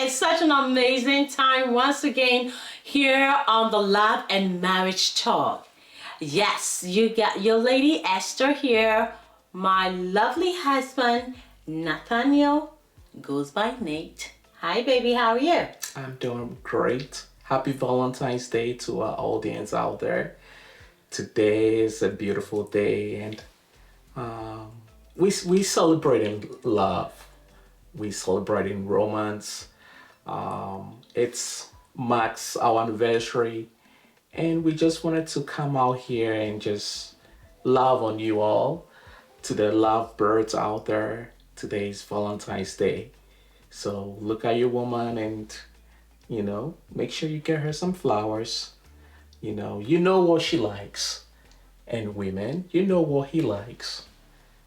It's such an amazing time once again here on the Love and Marriage Talk. Yes, you got your lady Esther here. My lovely husband, Nathaniel, goes by Nate. Hi, baby, how are you? I'm doing great. Happy Valentine's Day to our audience out there. Today is a beautiful day, and we celebrating love. We celebrating romance. It's marks our anniversary, and we just wanted to come out here and just love on you all. To the love birds out there, today's Valentine's Day. So look at your woman and make sure you get her some flowers. You know what she likes. And women, you know what he likes.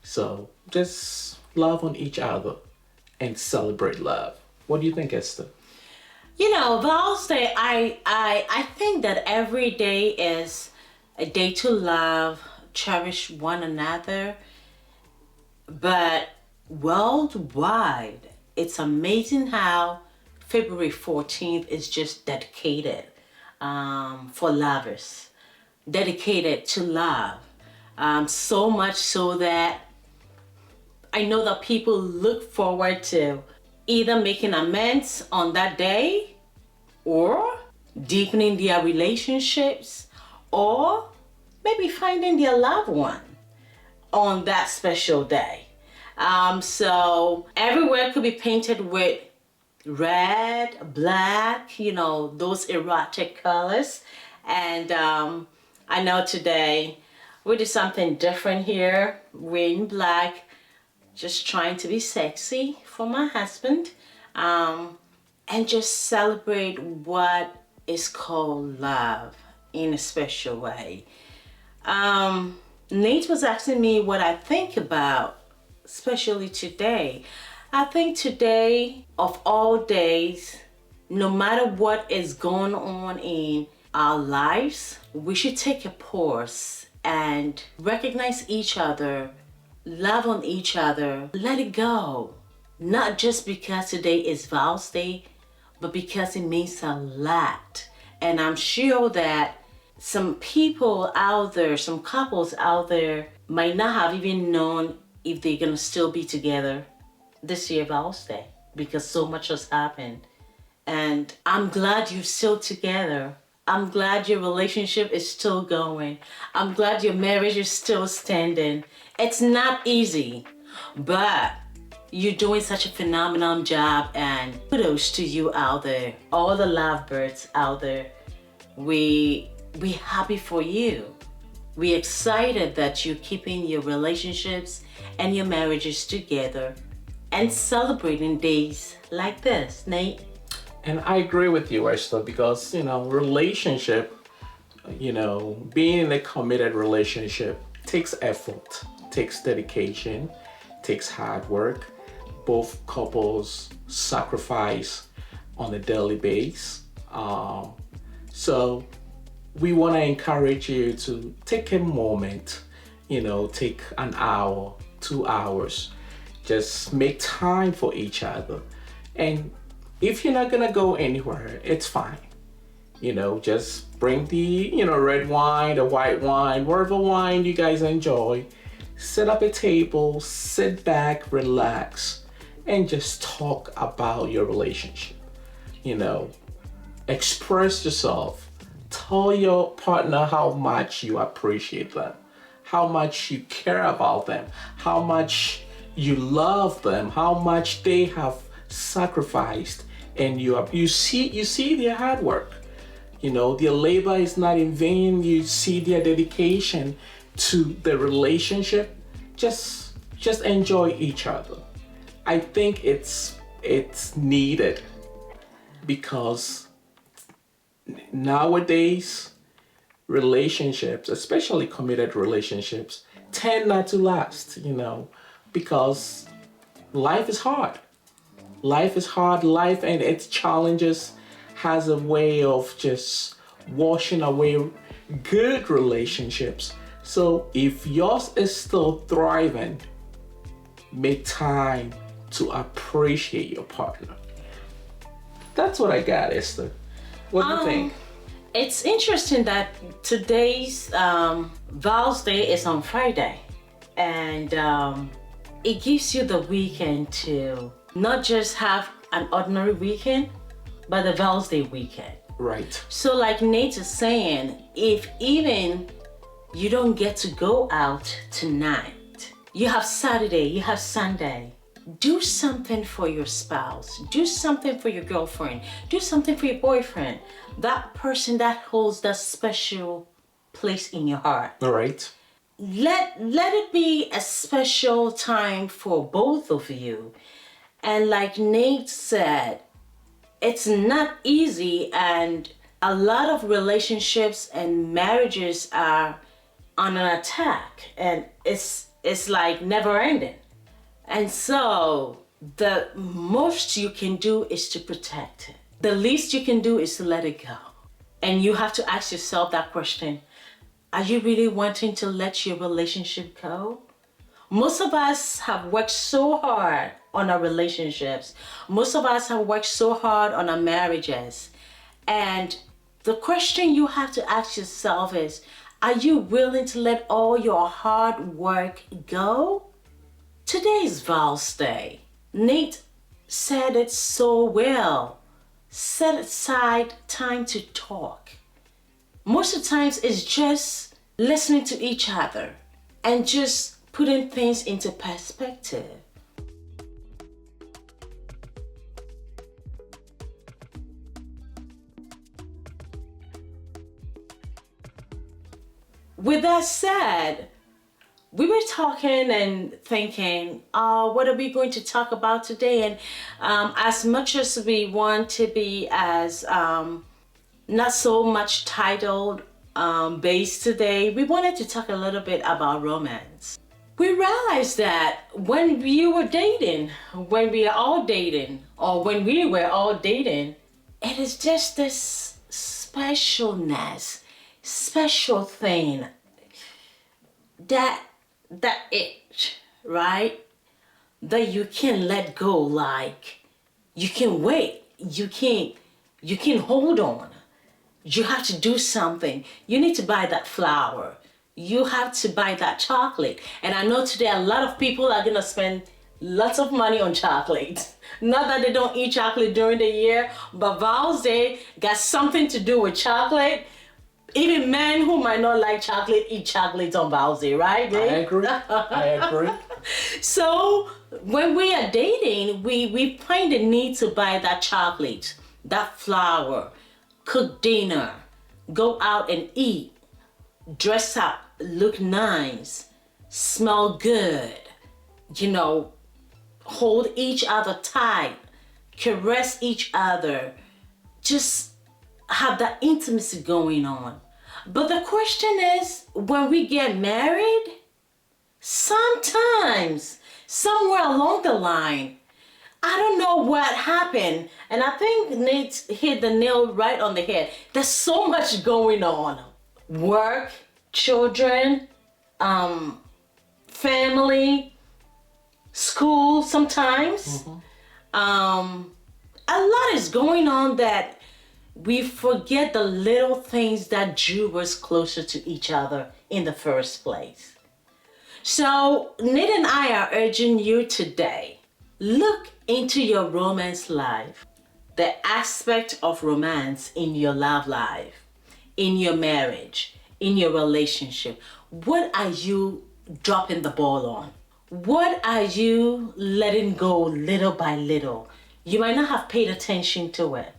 So just love on each other and celebrate love. What do you think, Esther? Val's Day, I think that every day is a day to love, cherish one another. But worldwide, it's amazing how February 14th is just dedicated for lovers, dedicated to love. So much so that I know that people look forward to either making amends on that day or deepening their relationships or maybe finding their loved one on that special day. So everywhere could be painted with red, black, those erotic colors. And I know today we did something different here. We're in black, just trying to be sexy for my husband, and just celebrate what is called love in a special way. Nate was asking me what I think about, especially today. I think today, of all days, no matter what is going on in our lives, we should take a pause and recognize each other, love on each other, let it go. Not just because today is Val's Day, but because it means a lot. And I'm sure that some people out there, some couples out there might not have even known if they're gonna still be together this year Val's Day because so much has happened. And I'm glad you're still together. I'm glad your relationship is still going. I'm glad your marriage is still standing. It's not easy, but you're doing such a phenomenal job, and kudos to you out there, all the lovebirds out there. We happy for you. We excited that you're keeping your relationships and your marriages together and celebrating days like this, Nate. And I agree with you, Esther, because relationship, being in a committed relationship takes effort, takes dedication, takes hard work. Both couples sacrifice on a daily basis. So we want to encourage you to take a moment, take an hour, 2 hours, just make time for each other. And if you're not gonna go anywhere, it's fine. Just bring the, red wine, the white wine, whatever wine you guys enjoy. Set up a table, sit back, relax, and just talk about your relationship. Express yourself. Tell your partner how much you appreciate them, how much you care about them, how much you love them, how much they have sacrificed, and you see their hard work. Their labor is not in vain. You see their dedication to the relationship. Just enjoy each other. I think it's needed because nowadays relationships, especially committed relationships, tend not to last, because life is hard. Life is hard. Life and its challenges has a way of just washing away good relationships. So if yours is still thriving, make time to appreciate your partner. That's what I got, Esther. What do you think? It's interesting that today's Val's Day is on Friday, and it gives you the weekend to not just have an ordinary weekend, but the Val's Day weekend. Right. So, like Nate is saying, if even you don't get to go out tonight, you have Saturday, you have Sunday. Do something for your spouse. Do something for your girlfriend. Do something for your boyfriend. That person that holds that special place in your heart. All right. Let it be a special time for both of you. And like Nate said, it's not easy, and a lot of relationships and marriages are on an attack, and it's like never ending. And so the most you can do is to protect it. The least you can do is to let it go. And you have to ask yourself that question: are you really wanting to let your relationship go? Most of us have worked so hard on our relationships. Most of us have worked so hard on our marriages. And the question you have to ask yourself is, are you willing to let all your hard work go? Today is Val's Day. Nate said it so well. Set aside time to talk. Most of the times it's just listening to each other and just putting things into perspective. With that said, we were talking and thinking, what are we going to talk about today? And as much as we want to be as not so much titled based today, we wanted to talk a little bit about romance. We realized that when we were dating, when we are all dating, or when we were all dating, it is just this specialness, special thing that itch, right? That you can let go, like you can wait, you can hold on. You have to do something. You need to buy that flower. You have to buy that chocolate. And I know today a lot of people are gonna spend lots of money on chocolate. Not that they don't eat chocolate during the year, but Val's Day got something to do with chocolate. Even men who might not like chocolate eat chocolate on Val's Day, right? I agree. So when we are dating, we find the need to buy that chocolate, that flower, cook dinner, go out and eat, dress up, look nice, smell good, hold each other tight, caress each other, just have that intimacy going on. But the question is, when we get married, sometimes, somewhere along the line, I don't know what happened. And I think Nate hit the nail right on the head. There's so much going on. Work, children, family, school sometimes. A lot is going on that we forget the little things that drew us closer to each other in the first place. So Nate and I are urging you today, look into your romance life, the aspect of romance in your love life, in your marriage, in your relationship. What are you dropping the ball on? What are you letting go little by little? You might not have paid attention to it.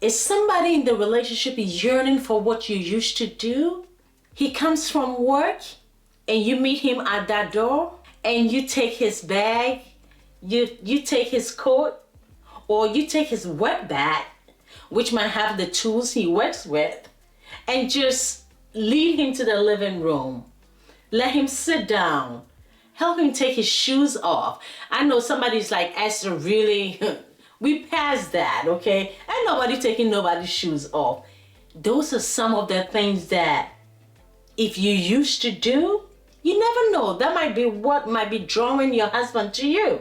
Is somebody in the relationship yearning for what you used to do? He comes from work and you meet him at that door and you take his bag, you take his coat, or you take his work bag, which might have the tools he works with, and just lead him to the living room. Let him sit down. Help him take his shoes off. I know somebody's like, Esther, really? We passed that, okay? Ain't nobody taking nobody's shoes off. Those are some of the things that if you used to do, you never know. That might be what might be drawing your husband to you.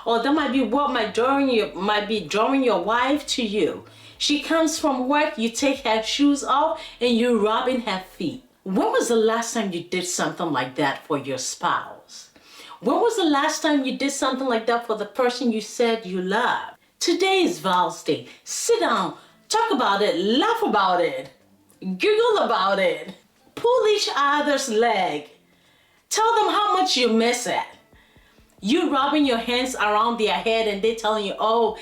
or that might be what might be drawing your wife to you. She comes from work, you take her shoes off and you're rubbing her feet. When was the last time you did something like that for your spouse? When was the last time you did something like that for the person you said you loved? Today is Val's Day. Sit down, talk about it, laugh about it, giggle about it, pull each other's leg. Tell them how much you miss it. You rubbing your hands around their head and they telling you, oh,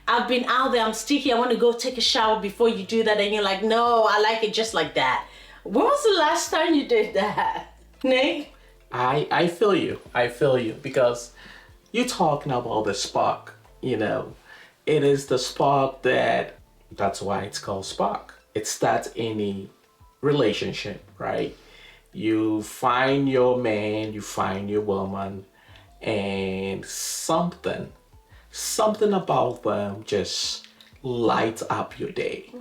I've been out there, I'm sticky, I want to go take a shower before you do that. And you're like, no, I like it just like that. When was the last time you did that, Nate? I feel you. I feel you because you're talking about the spark, It is the spark that's why it's called spark. It starts any relationship, right? You find your man, you find your woman, and something about them just lights up your day.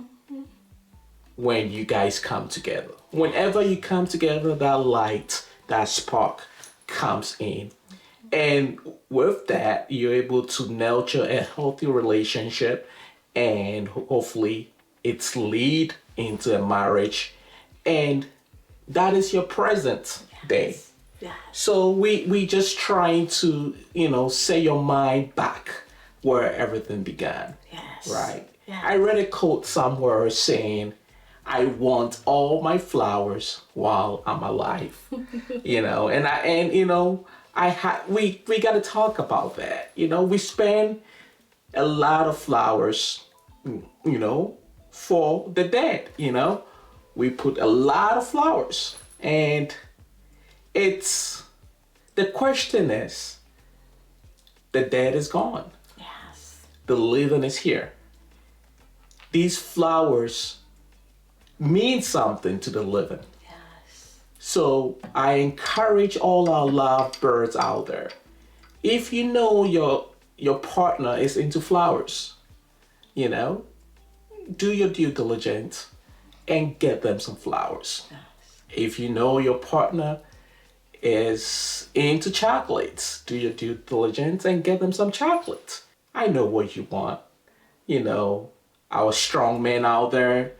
When you guys come together. Whenever you come together, that light, that spark comes in. And with that, you're able to nurture a healthy relationship and hopefully it's lead into a marriage. And that is your present day. Yes. So we just trying to, set your mind back where everything began. Yes. Right. Yes. I read a quote somewhere saying, I want all my flowers while I'm alive. We got to talk about that. We spend a lot of flowers, for the dead, We put a lot of flowers and the question is, the dead is gone. Yes. The living is here. These flowers mean something to the living. Yes. So I encourage all our lovebirds out there. If you know your partner is into flowers, do your due diligence and get them some flowers. Yes. If you know your partner is into chocolates, do your due diligence and get them some chocolates. I know what you want. Our strong men out there,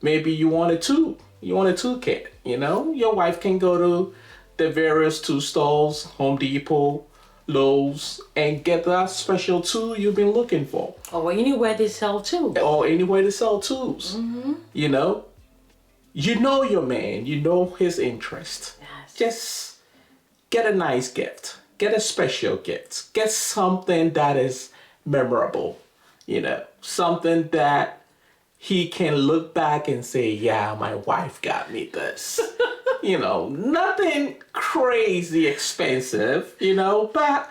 maybe you want a two. You want a toolkit, Your wife can go to the various tool stores, Home Depot, Lowe's, and get that special tool you've been looking for. Or anywhere they sell tools. Or anywhere they sell tools. Mm-hmm. You know your man, you know his interest. Yes. Just get a nice gift. Get a special gift. Get something that is memorable. Something that he can look back and say, yeah, my wife got me this. Nothing crazy expensive, but,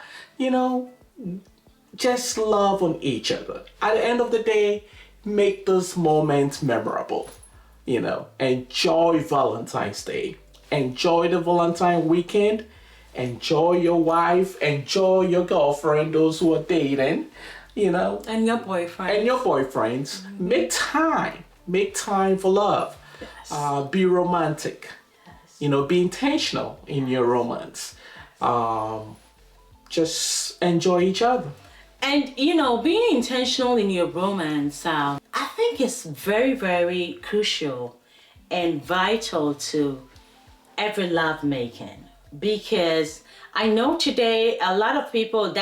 just love on each other. At the end of the day, make those moments memorable. Enjoy Valentine's Day. Enjoy the Valentine weekend. Enjoy your wife. Enjoy your girlfriend, those who are dating. And your boyfriend. And your boyfriends. Mm-hmm. Make time for love. Yes. Be romantic. Yes. Be intentional in your romance. Just enjoy each other. And being intentional in your romance, I think it's very, very crucial and vital to every love making, because I know today a lot of people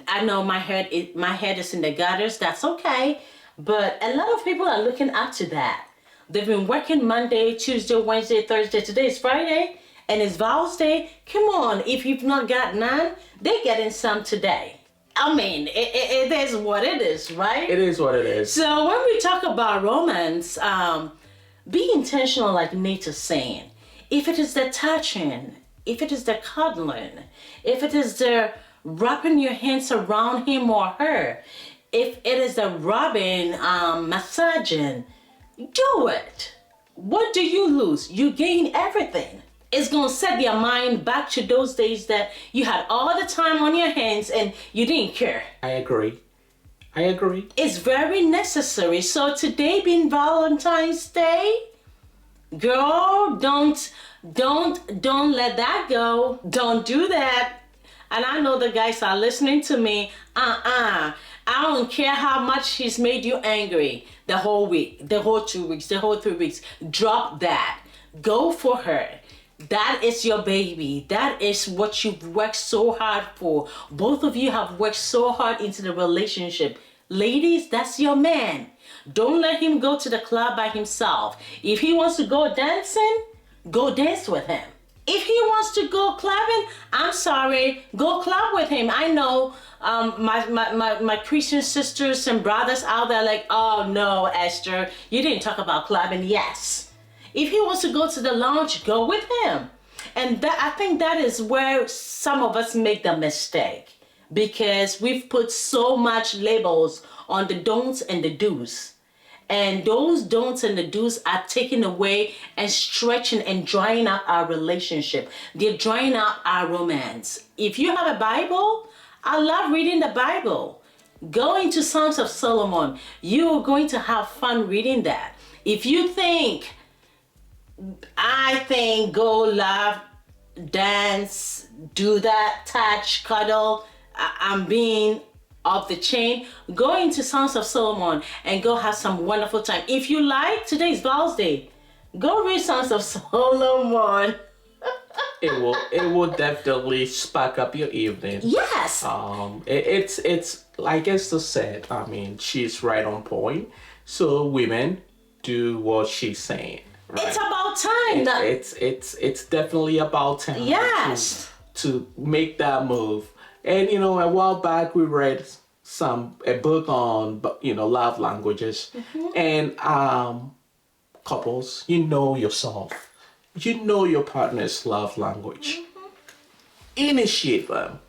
I know my head is in the gutters. That's okay. But a lot of people are looking up to that. They've been working Monday, Tuesday, Wednesday, Thursday. Today is Friday and it's Val's Day. Come on. If you've not got none, they're getting some today. I mean, it is what it is, right? It is what it is. So when we talk about romance, be intentional, like Nate is saying. If it is the touching, if it is the cuddling, if it is the wrapping your hands around him or her, if it is the rubbing, massaging, do it. What do you lose? You gain everything. It's going to set their mind back to those days that you had all the time on your hands and you didn't care. I agree. It's very necessary. So today being Valentine's Day, girl, don't let that go. Don't do that. and I know the guys are listening to me. I don't care how much he's made you angry the whole week, the whole 2 weeks, the whole 3 weeks. Drop that. Go for her. That is your baby. That is what you've worked so hard for. Both of you have worked so hard into the relationship. Ladies, that's your man. Don't let him go to the club by himself. If he wants to go dancing, go dance with him. If he wants to go clubbing, I'm sorry, go club with him. I know my Christian sisters and brothers out there like, oh no, Esther, you didn't talk about clubbing. Yes. If he wants to go to the lounge, go with him. And that, I think that is where some of us make the mistake, because we've put so much labels on the don'ts and the do's. And those don'ts and the do's are taking away and stretching and drying out our relationship. They're drying out our romance. If you have a Bible, I love reading the Bible. Go into Songs of Solomon. You're going to have fun reading that. If you think, go love, dance, do that, touch, cuddle, I'm being off the chain, go into Songs of Solomon and go have some wonderful time. If you like, today's Val's Day, go read Songs of Solomon. It will definitely spark up your evening. Yes. It's like Esther said. I mean, she's right on point. So women, do what she's saying. Right? It's about time. It's definitely about time. Yes. To make that move. And a while back we read a book on love languages, and couples, yourself, your partner's love language. Initiate them,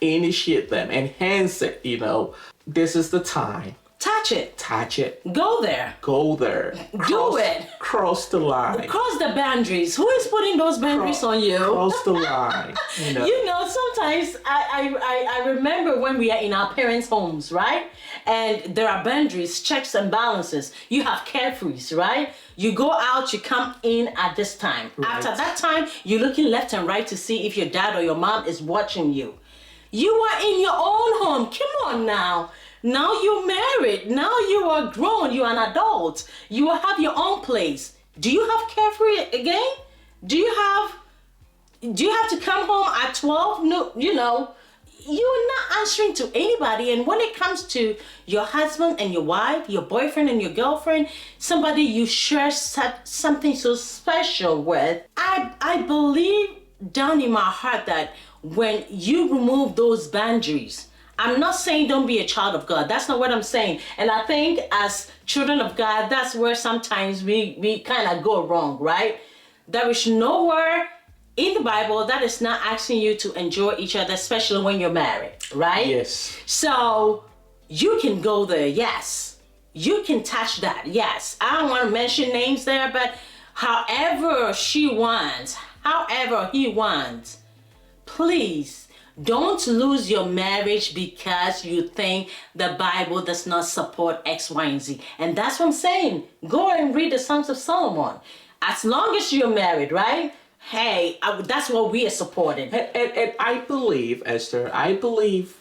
enhance it. This is the time. Touch it. Go there. Do it. Cross the line. Cross the boundaries. Who is putting those boundaries on you? Cross the line. Sometimes I remember when we are in our parents' homes, right? And there are boundaries, checks and balances. You have carefrees, right? You go out, you come in at this time. Right. After that time, you're looking left and right to see if your dad or your mom is watching you. You are in your own home. Come on now. Now you're married. Now you are grown. You're an adult. You have your own place. Do you have carefree again? Do you have to come home at 12? No, you're not answering to anybody. And when it comes to your husband and your wife, your boyfriend and your girlfriend, somebody you share something so special with, I believe down in my heart that when you remove those boundaries, I'm not saying don't be a child of God. That's not what I'm saying. And I think as children of God, that's where sometimes we kind of go wrong, right? There is nowhere in the Bible that is not asking you to enjoy each other, especially when you're married, right? Yes. So you can go there, yes. You can touch that, yes. I don't want to mention names there, but however she wants, however he wants, please, don't lose your marriage because you think the Bible does not support X, Y, and Z. And that's what I'm saying. Go and read the Songs of Solomon. As long as you're married, right? Hey, that's what we are supporting. And I believe, Esther, I believe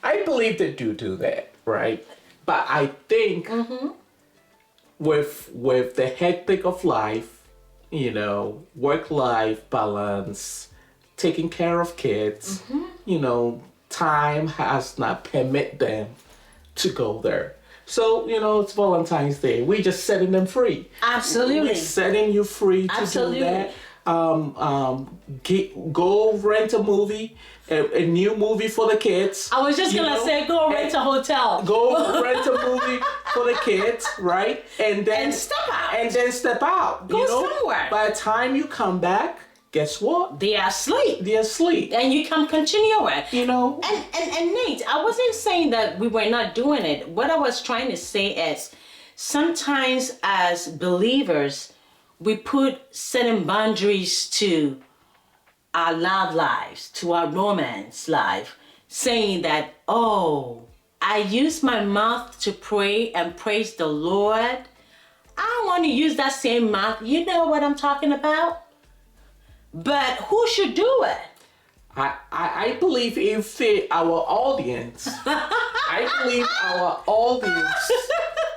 that you do that, right? But I think with the hectic of life, work-life balance, taking care of kids, time has not permit them to go there. So, it's Valentine's Day. We're just setting them free. Absolutely. We're setting you free to do that. Go rent a movie, a new movie for the kids. I was just gonna say, go rent a hotel. Go rent a movie for the kids, right? And step out. And then step out. Go somewhere. By the time you come back, guess what? They are asleep. And you can continue it. And Nate, I wasn't saying that we were not doing it. What I was trying to say is sometimes as believers, we put certain boundaries to our love lives, to our romance life, saying that, oh, I use my mouth to pray and praise the Lord. I don't want to use that same mouth. You know what I'm talking about? But who should do it? I believe if our audience, I believe our audience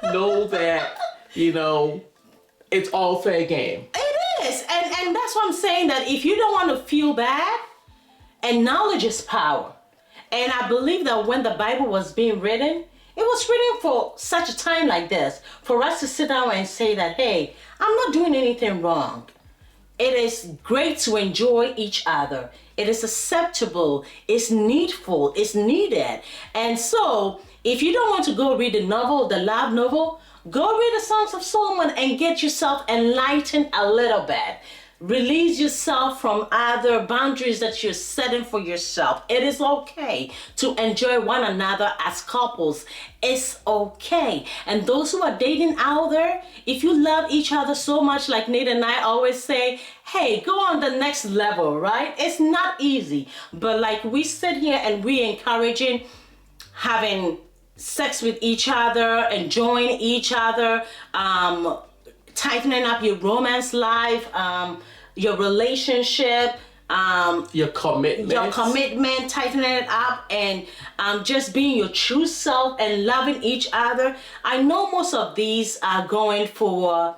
know that, it's all fair game. It is. And that's what I'm saying, that if you don't want to feel bad, and knowledge is power. And I believe that when the Bible was being written, it was written for such a time like this, for us to sit down and say that, hey, I'm not doing anything wrong. It is great to enjoy each other. It is acceptable. It's needful. It's needed. And so, if you don't want to go read the novel, the love novel, go read the Songs of Solomon and get yourself enlightened a little bit. Release yourself from other boundaries that you're setting for yourself. It is okay to enjoy one another as couples. It's okay. And those who are dating out there, if you love each other so much, like Nate and I always say, hey, go on the next level, right? It's not easy. But like we sit here and we encouraging having sex with each other, enjoying each other, tightening up your romance life, your relationship, Your commitment, tightening it up, and just being your true self and loving each other. I know most of these are going for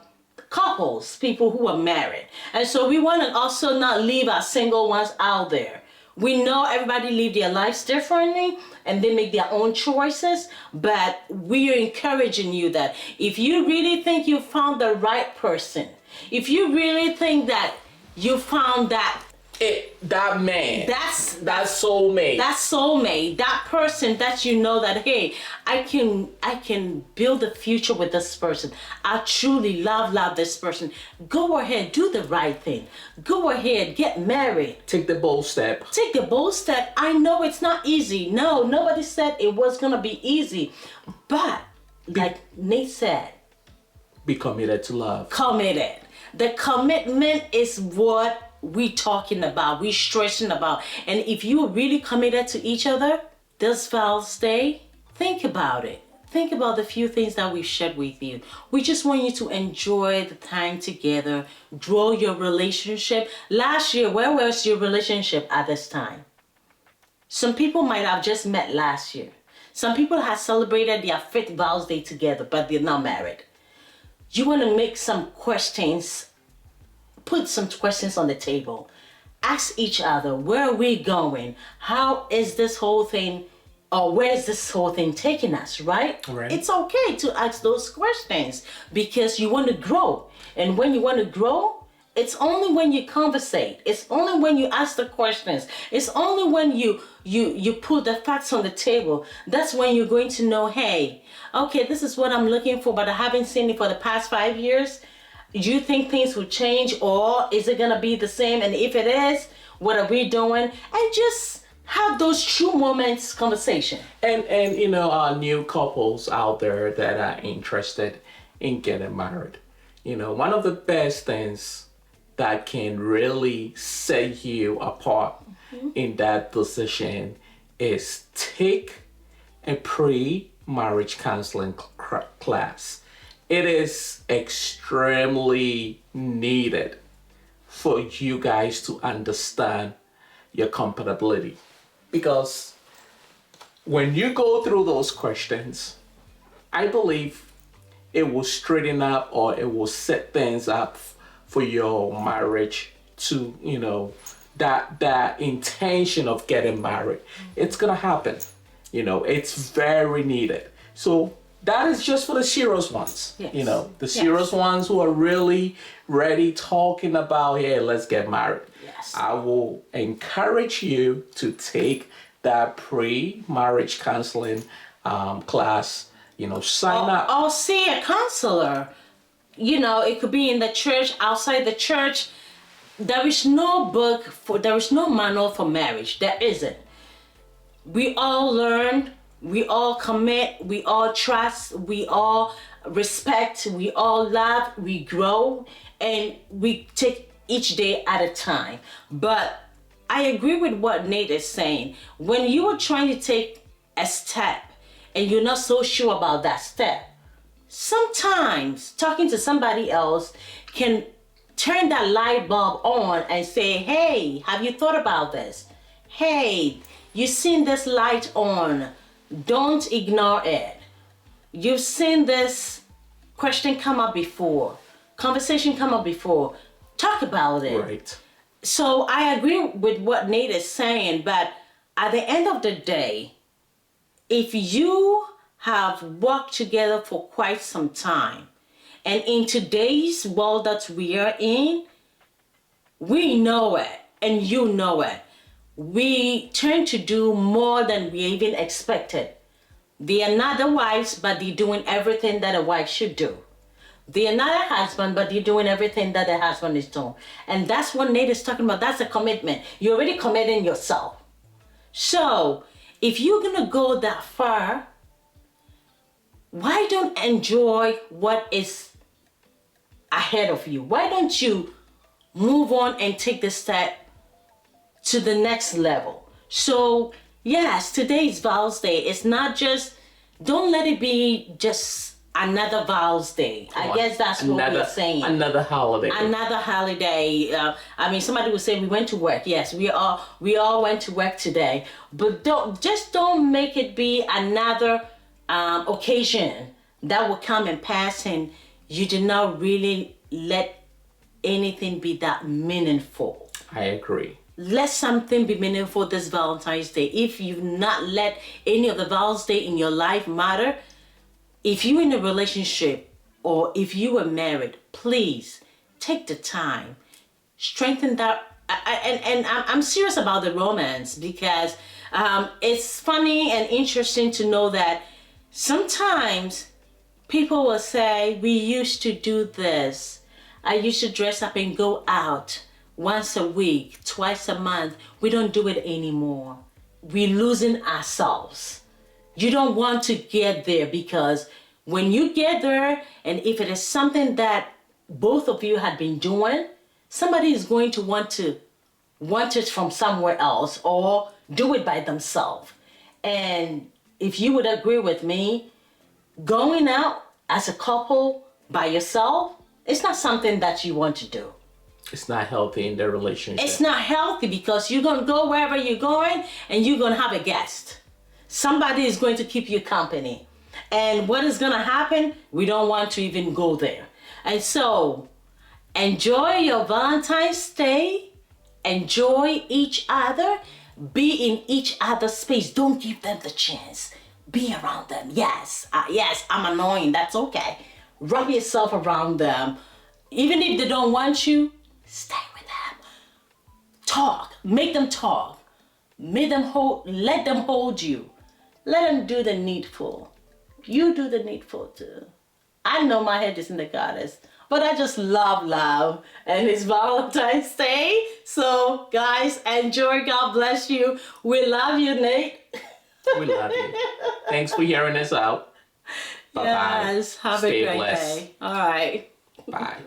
couples, people who are married. And so we want to also not leave our single ones out there. We know everybody live their lives differently and they make their own choices, but we are encouraging you that if you really think you found the right person, if you really think that you found that man, that soulmate, that person that you know that, hey, I can build a future with this person. I truly love this person. Go ahead, do the right thing. Go ahead, get married. take the bold step. I know it's not easy. No, nobody said it was gonna be easy. But like Nate said, Be committed to love. committed. The commitment is what we talking about, we stressing about. And if you're really committed to each other, this Father's Day, think about it. Think about the few things that we've shared with you. We just want you to enjoy the time together, grow your relationship. Last year, where was your relationship at this time? Some people might have just met last year. Some people have celebrated their 5th vows day together, but they're not married. You want to make some questions, put some questions on the table. Ask each other, where are we going? How is this whole thing, or where is this whole thing taking us, right? Right. It's okay to ask those questions because you want to grow. And when you want to grow, it's only when you conversate. It's only when you ask the questions. It's only when you put the facts on the table. That's when you're going to know, hey, okay, this is what I'm looking for, but I haven't seen it for the past 5 years. Do you think things will change, or is it gonna be the same? And if it is, what are we doing? And just have those true moments conversation. And new couples out there that are interested in getting married. One of the best things that can really set you apart in that position is take a pre-marriage counseling class. It is extremely needed for you guys to understand your compatibility. Because when you go through those questions, I believe it will straighten up, or it will set things up for your marriage to, that intention of getting married. It's gonna happen. It's very needed. So that is just for the serious ones. Yes. The serious ones who are really ready, talking about, hey, let's get married. Yes. I will encourage you to take that pre-marriage counseling class. Sign up. Or see a counselor. It could be in the church, outside the church. There is no manual for marriage. There isn't. We all learn, we all commit, we all trust, we all respect, we all love, we grow, and we take each day at a time. But I agree with what Nate is saying. When you are trying to take a step and you're not so sure about that step, sometimes talking to somebody else can turn that light bulb on and say, hey, have you thought about this? Hey, you seen this light on. Don't ignore it. You've seen this question come up before. Conversation come up before. Talk about it. Right. So I agree with what Nate is saying, but at the end of the day, if you have worked together for quite some time, and in today's world that we are in, we know it, and you know it. We tend to do more than we even expected. They are not the wives, but they're doing everything that a wife should do. They are not a husband, but they're doing everything that a husband is doing. And that's what Nate is talking about. That's a commitment. You're already committing yourself. So, if you're going to go that far, why don't enjoy what is ahead of you? Why don't you move on and take the step to the next level? So, yes, today's Vows Day. It's not just, don't let it be just another Vows Day. I guess that's what we're saying. Another holiday. Another holiday. I mean, somebody would say we went to work. Yes, we all went to work today. But don't make it be another occasion that will come and pass, and you did not really let anything be that meaningful. I agree. Let something be meaningful this Valentine's Day. If you've not let any of the Valentine's Day in your life matter, if you're in a relationship or if you were married, please take the time, strengthen that. And I'm serious about the romance, because it's funny and interesting to know that sometimes people will say, we used to do this. I used to dress up and go out once a week, twice a month. We don't do it anymore. We're losing ourselves. You don't want to get there, because when you get there, and if it is something that both of you had been doing, somebody is going to want it from somewhere else or do it by themselves. And if you would agree with me, going out as a couple by yourself, it's not something that you want to do. It's not healthy in their relationship. It's not healthy, because you're going to go wherever you're going and you're going to have a guest. Somebody is going to keep you company. And what is going to happen? We don't want to even go there. And so, enjoy your Valentine's Day. Enjoy each other. Be in each other's space. Don't give them the chance. Be around them. Yes, I'm annoying. That's okay. Wrap yourself around them. Even if they don't want you, stay with them. Talk. Make them talk. Let them hold you. Let them do the needful. You do the needful too. I know my head is in the goddess, but I just love, and it's Valentine's Day. So guys, enjoy. God bless you. We love you, Nate. We love you. Thanks for hearing us out. Bye-bye. Yes, have Stay a great blessed. day. All right. Bye.